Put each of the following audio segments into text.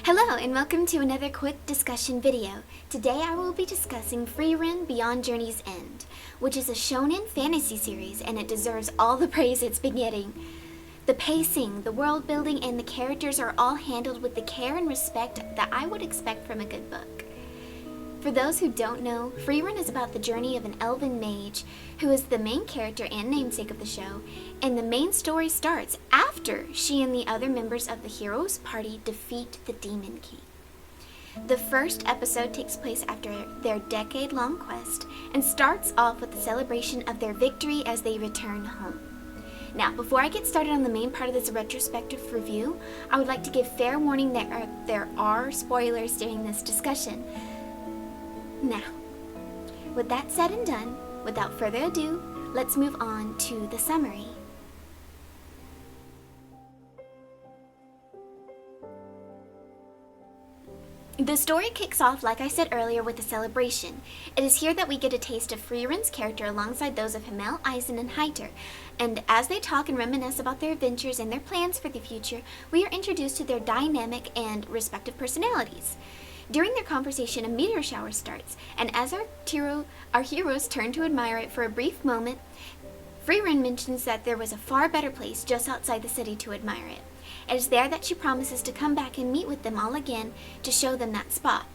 Hello and welcome to another quick discussion video. Today I will be discussing Frieren Beyond Journey's End, which is a shonen fantasy series and it deserves all the praise it's been getting. The pacing, the world building, and the characters are all handled with the care and respect that I would expect from a good book. For those who don't know, Frieren is about the journey of an elven mage who is the main character and namesake of the show, and the main story starts after she and the other members of the hero's party defeat the Demon King. The first episode takes place after their decade-long quest and starts off with the celebration of their victory as they return home. Now, before I get started on the main part of this retrospective review, I would like to give fair warning that there are spoilers during this discussion. Now, with that said and done, without further ado, let's move on to the summary. The story kicks off, like I said earlier, with a celebration. It is here that we get a taste of Frieren's character alongside those of Himmel, Eisen, and Heiter, and as they talk and reminisce about their adventures and their plans for the future, we are introduced to their dynamic and respective personalities. During their conversation, a meteor shower starts, and as our heroes turn to admire it for a brief moment, Frieren mentions that there was a far better place just outside the city to admire it. It is there that she promises to come back and meet with them all again to show them that spot,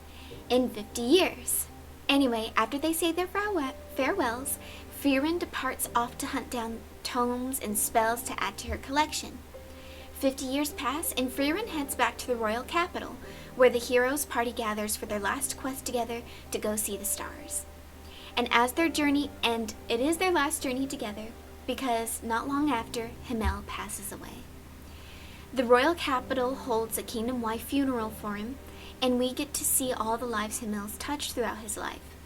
in 50 years. Anyway, after they say their farewells, Frieren departs off to hunt down tomes and spells to add to her collection. 50 years pass, and Frieren heads back to the royal capital, where the heroes' party gathers for their last quest together to go see the stars. And it is their last journey together, because not long after, Himmel passes away. The royal capital holds a kingdom-wide funeral for him, and we get to see all the lives Himmel's touched throughout his life.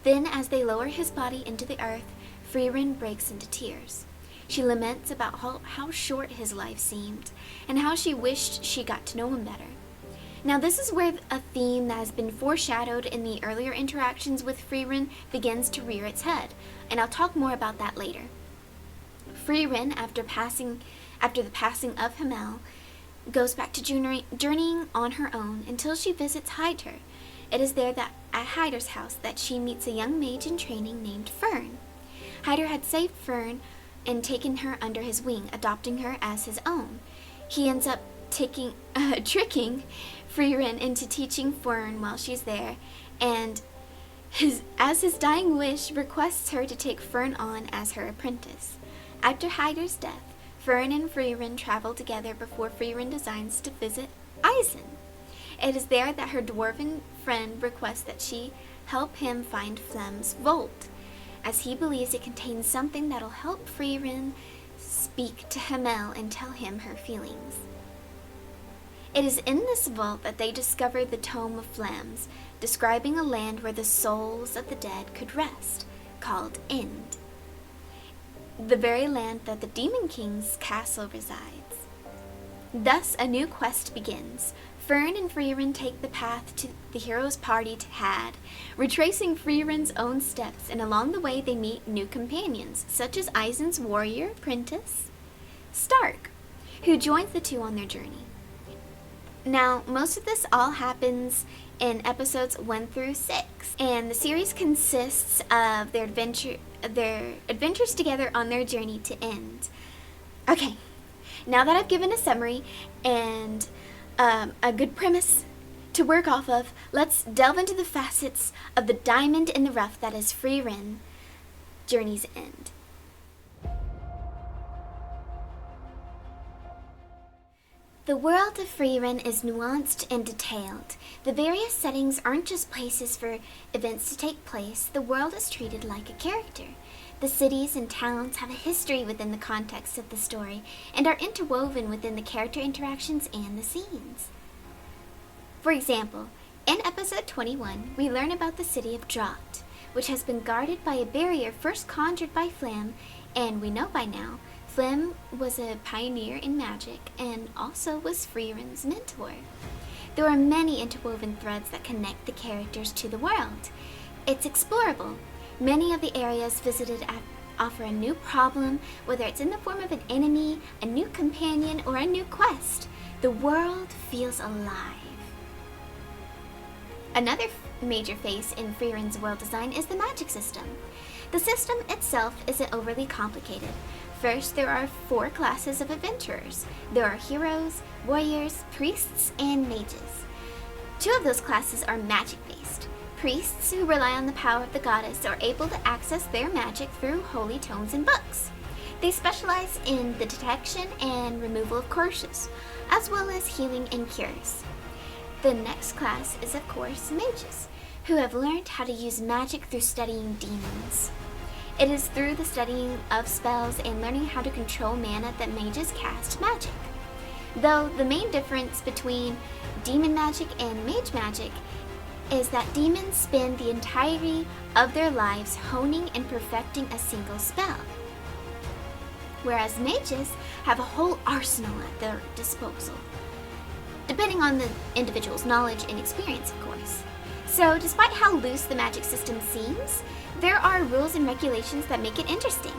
Then, as they lower his body into the earth, Frieren breaks into tears. She laments about how short his life seemed, and how she wished she got to know him better. Now, this is where a theme that has been foreshadowed in the earlier interactions with Frieren begins to rear its head, and I'll talk more about that later. Frieren, after the passing of Himmel, goes back to journeying on her own until she visits Heiter. It is there that at Heiter's house that she meets a young mage in training named Fern. Heiter had saved Fern and taken her under his wing, adopting her as his own. He ends up tricking Frieren into teaching Fern while she's there, and as his dying wish, requests her to take Fern on as her apprentice. After Heiter's death, Fern and Frieren travel together before Frieren designs to visit Eisen. It is there that her dwarven friend requests that she help him find Flem's vault, as he believes it contains something that'll help Frieren speak to Himmel and tell him her feelings. It is in this vault that they discover the Tome of Flames, describing a land where the souls of the dead could rest, called Ende, the very land that the Demon King's castle resides. Thus, a new quest begins. Fern and Frieren take the path to the hero's party to Had, retracing Frieren's own steps, and along the way they meet new companions, such as Eisen's warrior apprentice, Stark, who joins the two on their journey. Now, most of this all happens in episodes 1 through 6, and the series consists of their adventures together on their journey to Ende. Okay, now that I've given a summary and a good premise to work off of, let's delve into the facets of the diamond in the rough that is Frieren Journey's End. The world of Frieren is nuanced and detailed. The various settings aren't just places for events to take place, the world is treated like a character. The cities and towns have a history within the context of the story and are interwoven within the character interactions and the scenes. For example, in episode 21, we learn about the city of Drought, which has been guarded by a barrier first conjured by Flem, and we know by now, Flem was a pioneer in magic and also was Frieren's mentor. There are many interwoven threads that connect the characters to the world. It's explorable. Many of the areas visited offer a new problem, whether it's in the form of an enemy, a new companion, or a new quest. The world feels alive. Another major phase in Frieren's world design is the magic system. The system itself isn't overly complicated. First, there are 4 classes of adventurers. There are heroes, warriors, priests, and mages. 2 of those classes are magic-based. Priests, who rely on the power of the goddess, are able to access their magic through holy tomes and books. They specialize in the detection and removal of curses, as well as healing and cures. The next class is, of course, mages, who have learned how to use magic through studying demons. It is through the studying of spells and learning how to control mana that mages cast magic. Though the main difference between demon magic and mage magic is that demons spend the entirety of their lives honing and perfecting a single spell, whereas mages have a whole arsenal at their disposal, depending on the individual's knowledge and experience, of course. So, despite how loose the magic system seems, there are rules and regulations that make it interesting.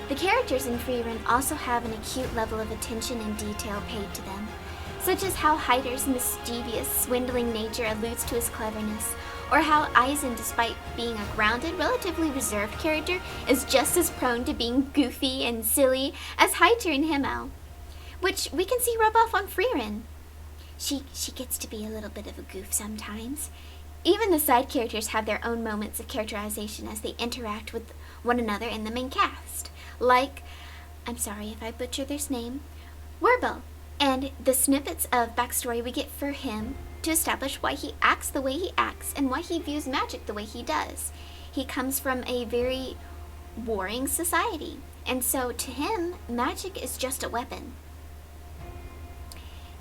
The characters in Frieren also have an acute level of attention and detail paid to them, such as how Heiter's mischievous, swindling nature alludes to his cleverness, or how Eisen, despite being a grounded, relatively reserved character, is just as prone to being goofy and silly as Heiter and Himmel, which we can see rub off on Frieren. She gets to be a little bit of a goof sometimes. Even the side characters have their own moments of characterization as they interact with one another in the main cast, like, I'm sorry if I butcher this name, Worldbuilding, and the snippets of backstory we get for him to establish why he acts the way he acts and why he views magic the way he does. He comes from a very warring society, and so to him, magic is just a weapon.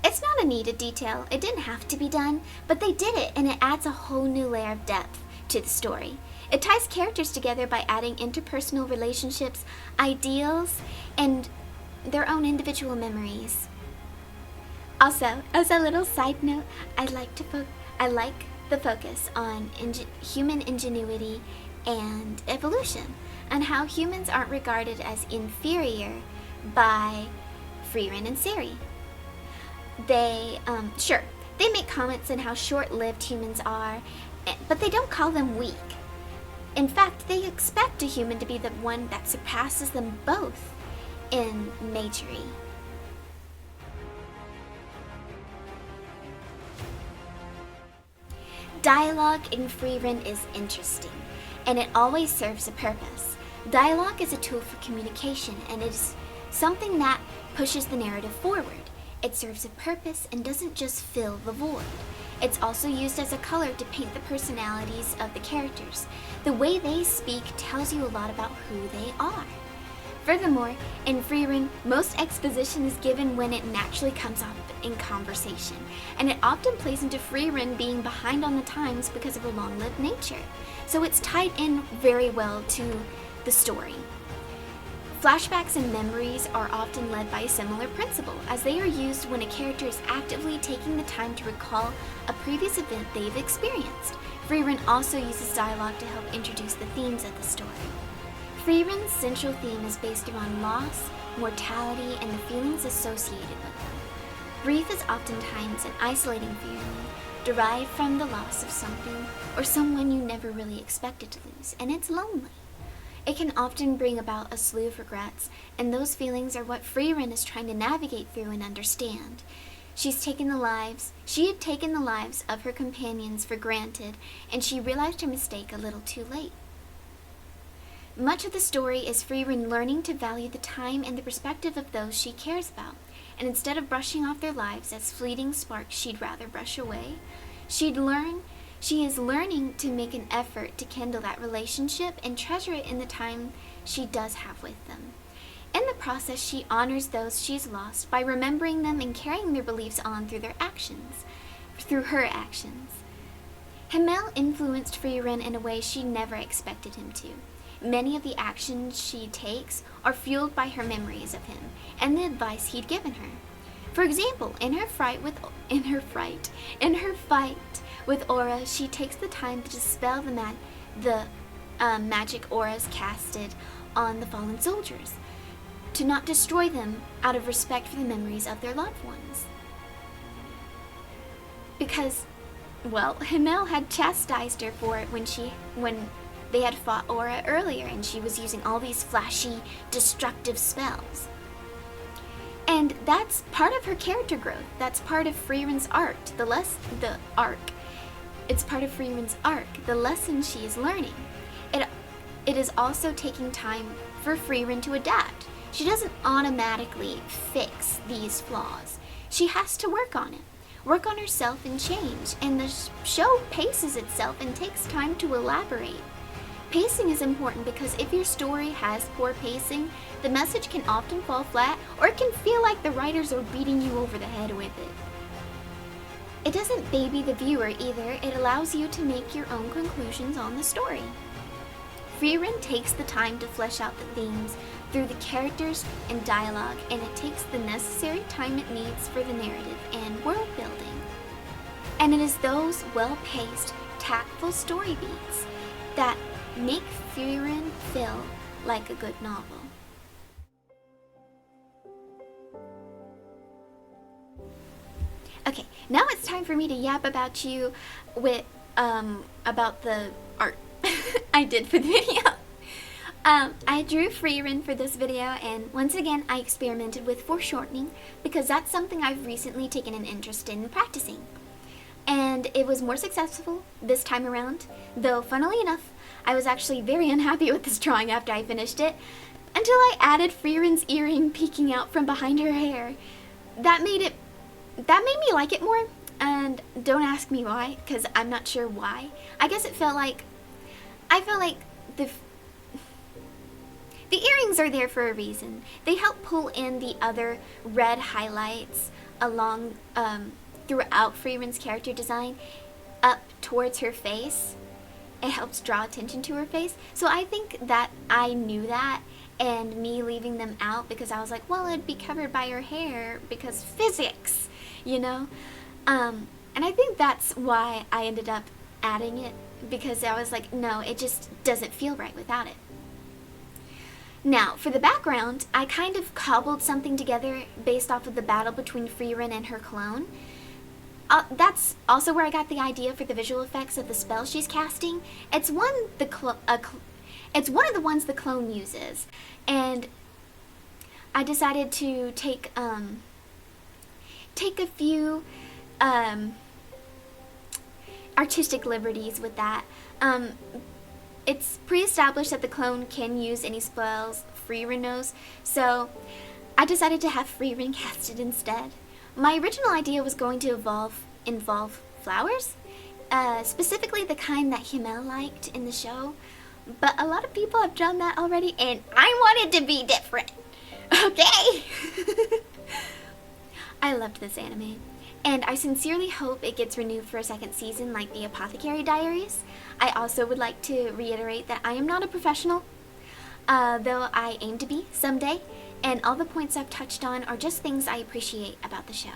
It's not a needed detail, it didn't have to be done, but they did it, and it adds a whole new layer of depth to the story. It ties characters together by adding interpersonal relationships, ideals, and their own individual memories. Also, as a little side note, I like the focus on human ingenuity and evolution, and how humans aren't regarded as inferior by Frieren and Seri. They make comments on how short-lived humans are, but they don't call them weak. In fact, they expect a human to be the one that surpasses them both in magery. Dialogue in Frieren is interesting, and it always serves a purpose. Dialogue is a tool for communication, and it is something that pushes the narrative forward. It serves a purpose and doesn't just fill the void. It's also used as a color to paint the personalities of the characters. The way they speak tells you a lot about who they are. Furthermore, in Frieren, most exposition is given when it naturally comes up in conversation, and it often plays into Frieren being behind on the times because of her long-lived nature. So it's tied in very well to the story. Flashbacks and memories are often led by a similar principle, as they are used when a character is actively taking the time to recall a previous event they've experienced. Frieren also uses dialogue to help introduce the themes of the story. Frieren's central theme is based around loss, mortality, and the feelings associated with them. Grief is oftentimes an isolating feeling derived from the loss of something or someone you never really expected to lose, and it's lonely. It can often bring about a slew of regrets, and those feelings are what Frieren is trying to navigate through and understand. She had taken the lives of her companions for granted, and she realized her mistake a little too late. Much of the story is Frieren learning to value the time and the perspective of those she cares about, and instead of brushing off their lives as fleeting sparks she'd rather brush away, she is learning to make an effort to kindle that relationship and treasure it in the time she does have with them. In the process, she honors those she's lost by remembering them and carrying their beliefs on through her actions. Himmel influenced Frieren in a way she never expected him to. Many of the actions she takes are fueled by her memories of him and the advice he'd given her. For example, in her fight with Aura, she takes the time to dispel the magic auras casted on the fallen soldiers, to not destroy them out of respect for the memories of their loved ones. Because well, Himmel had chastised her for it when they had fought Aura earlier, and she was using all these flashy, destructive spells. And that's part of her character growth. That's part of Frieren's arc. It's part of Frieren's arc, the lesson she is learning. It is also taking time for Frieren to adapt. She doesn't automatically fix these flaws. She has to work on it, work on herself and change. And the show paces itself and takes time to elaborate. Pacing is important because if your story has poor pacing, the message can often fall flat, or it can feel like the writers are beating you over the head with it. It doesn't baby the viewer either. It allows you to make your own conclusions on the story. Frieren takes the time to flesh out the themes through the characters and dialogue, and it takes the necessary time it needs for the narrative and world building. And it is those well-paced, tactful story beats that make Frieren feel like a good novel. Okay, now it's time for me to yap about you about the art I did for the video. I drew Frieren for this video, and once again I experimented with foreshortening because that's something I've recently taken an interest in practicing. And it was more successful this time around, though funnily enough, I was actually very unhappy with this drawing after I finished it, until I added Frieren's earring peeking out from behind her hair. That made me like it more, and don't ask me why, because I'm not sure why. I guess I felt like the earrings are there for a reason. They help pull in the other red highlights along throughout Frieren's character design up towards her face. It helps draw attention to her face. So I think that I knew that, and me leaving them out because I was like, well, it'd be covered by her hair because physics, you know? And I think that's why I ended up adding it, because I was like, no, it just doesn't feel right without it. Now, for the background, I kind of cobbled something together based off of the battle between Frieren and her clone. That's also where I got the idea for the visual effects of the spell she's casting. It's one of the ones the clone uses, and I decided to take a few artistic liberties with that. It's pre-established that the clone can use any spells Frieren knows, so I decided to have Frieren cast it instead. My original idea was going to involve flowers, specifically the kind that Himmel liked in the show, but a lot of people have done that already, and I wanted to be different. Okay? I loved this anime, and I sincerely hope it gets renewed for a second season like the Apothecary Diaries. I also would like to reiterate that I am not a professional, though I aim to be someday, and all the points I've touched on are just things I appreciate about the show.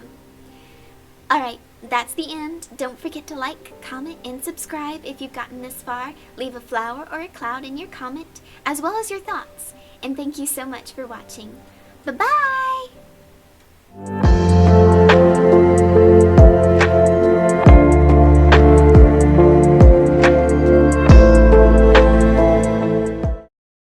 Alright, that's the end. Don't forget to like, comment, and subscribe if you've gotten this far. Leave a flower or a cloud in your comment, as well as your thoughts. And thank you so much for watching. Bye-bye!